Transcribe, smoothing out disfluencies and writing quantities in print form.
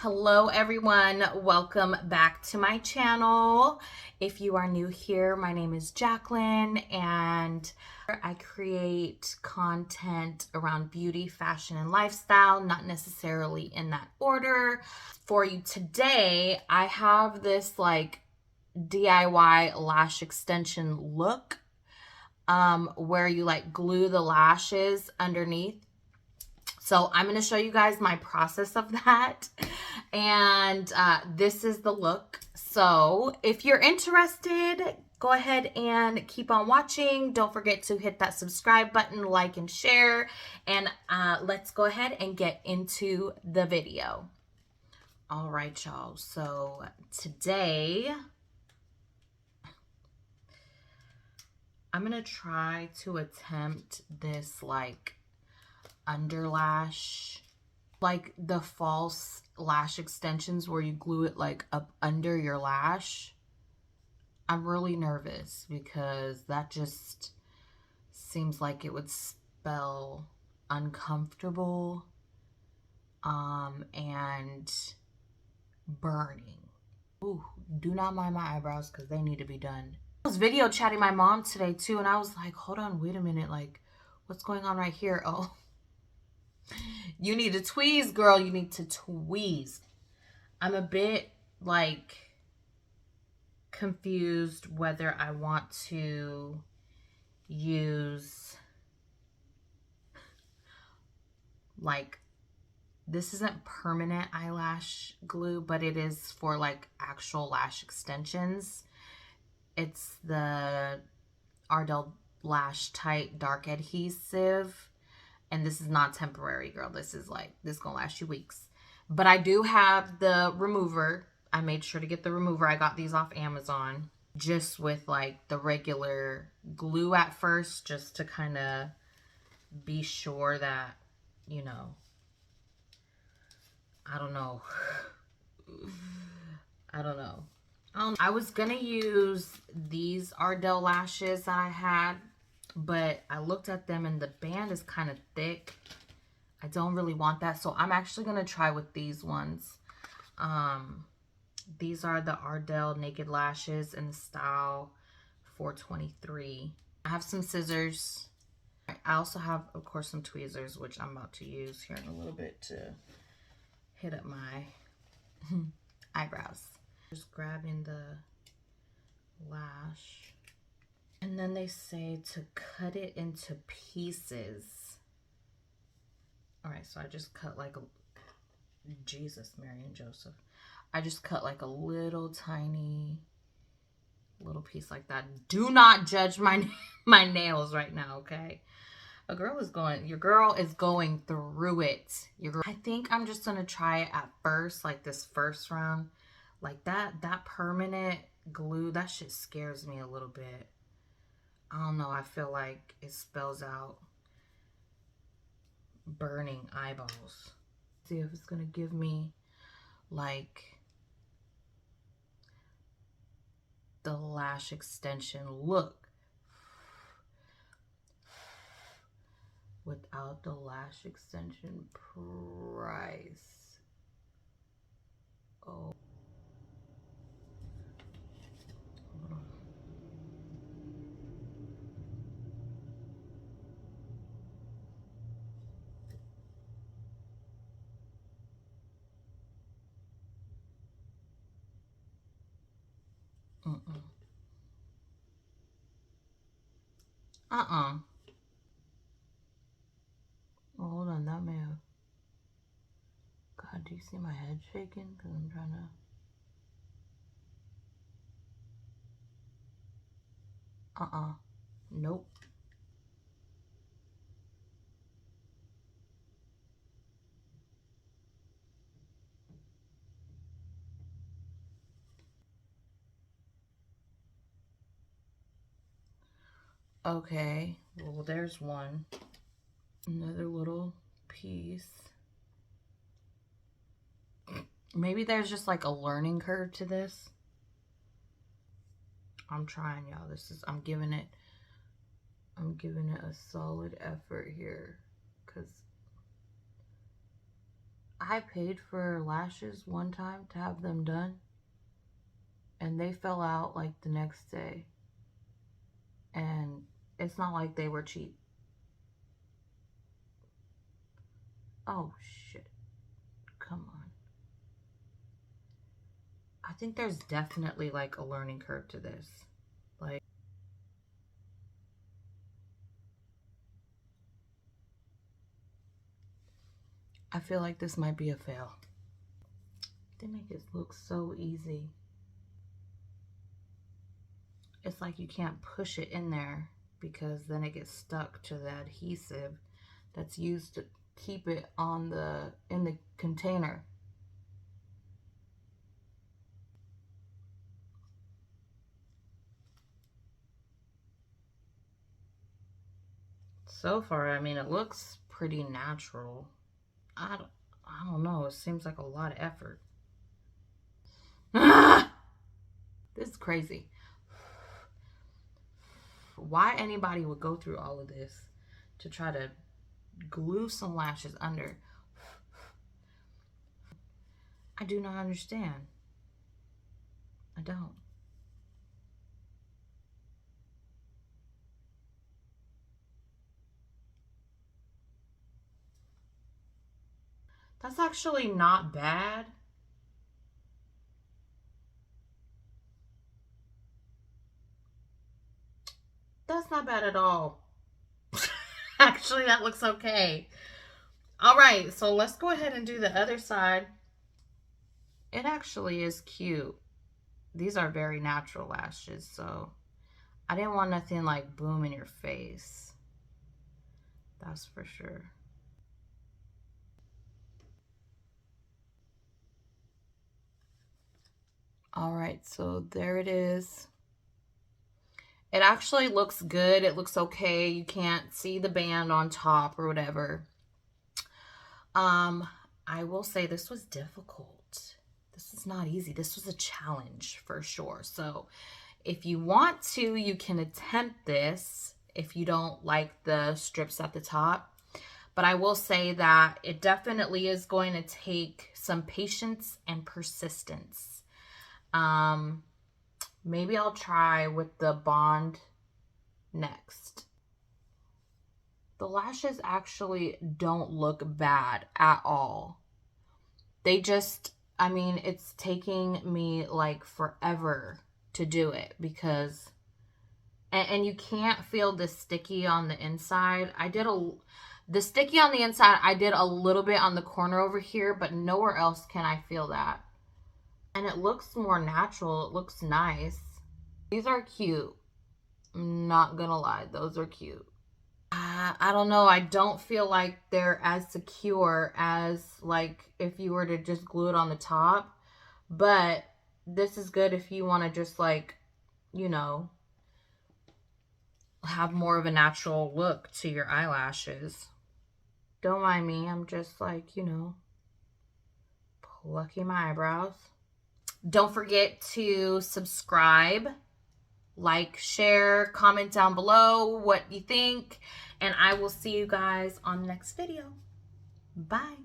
Hello everyone, welcome back to my channel. If you are new here, my name is Jacqueline and I create content around beauty, fashion, and lifestyle, not necessarily in that order. For you today, I have this like DIY lash extension look where you like glue the lashes underneath. So I'm going to show you guys my process of that. And this is the look. So if you're interested, go ahead and keep on watching. Don't forget to hit that subscribe button, like and share. And let's go ahead and get into the video. All right, y'all. So today I'm going to try to attempt this like underlash, like the false lash extensions where you glue it like up under your lash. I'm really nervous because that just seems like it would spell uncomfortable and burning. Ooh, do not mind my eyebrows because they need to be done. I was video chatting my mom today too, and I was like, hold on, wait a minute, like what's going on right here? Oh, you need to tweeze, girl. You need to tweeze. I'm a bit like confused whether I want to use like, this isn't permanent eyelash glue, but it is for like actual lash extensions. It's the Ardell Lash Tight Dark Adhesive. And this is not temporary, girl. This is like, this is gonna last you weeks. But I do have the remover. I made sure to get the remover. I got these off Amazon just with like the regular glue at first, just to kind of be sure that, you know, I don't know. I don't know. I was gonna use these Ardell lashes that I had, but I looked at them and the band is kind of thick. I don't really want that, so I'm actually gonna try with these ones. These are the Ardell Naked Lashes in the style 423. I have some scissors. I also have, of course, some tweezers, which I'm about to use here in a little bit to hit up my eyebrows. Just grabbing the lash. And then they say to cut it into pieces. All right, so I just cut like a, Jesus, Mary and Joseph. I just cut like a little tiny little piece like that. Do not judge my my nails right now, okay? Your girl is going through it. I think I'm just gonna try it at first, like this first round. Like that permanent glue, that shit scares me a little bit. I don't know, I feel like it spells out burning eyeballs. See if it's gonna give me like the lash extension look without the lash extension price. Oh, hold on. Oh, hold on, that may have. God, do you see my head shaking? Because I'm trying to. Nope. Okay, well, there's one. Another little piece. Maybe there's just like a learning curve to this. I'm trying, y'all. I'm giving it a solid effort here, because I paid for lashes one time to have them done, and they fell out like the next day. And it's not like they were cheap. Oh shit. Come on. I think there's definitely like a learning curve to this. Like, I feel like this might be a fail. They make it look so easy. It's like you can't push it in there because then it gets stuck to the adhesive that's used to keep it on in the container. So far, I mean, it looks pretty natural. I don't know. It seems like a lot of effort. This is crazy. Why anybody would go through all of this to try to glue some lashes under. I do not understand. I don't. That's actually not bad. That's not bad at all. Actually, that looks okay. All right, so let's go ahead and do the other side. It actually is cute. These are very natural lashes, so I didn't want nothing like boom in your face. That's for sure. All right, so there it is. It actually looks good. It looks okay. You can't see the band on top or whatever. I will say this was difficult. This is not easy. This was a challenge for sure. So if you want to, you can attempt this if you don't like the strips at the top. But I will say that it definitely is going to take some patience and persistence. Maybe I'll try with the Bond next. The lashes actually don't look bad at all. They just, I mean, it's taking me like forever to do it because, and you can't feel the sticky on the inside. The sticky on the inside, I did a little bit on the corner over here, but nowhere else can I feel that. And it looks more natural. It looks nice. These are cute. I'm not gonna lie, those are cute. I don't know. I don't feel like they're as secure as like if you were to just glue it on the top. But this is good if you want to just like, you know, have more of a natural look to your eyelashes. Don't mind me. I'm just like, you know, plucking my eyebrows. Don't forget to subscribe, like, share, comment down below what you think, and I will see you guys on the next video. Bye.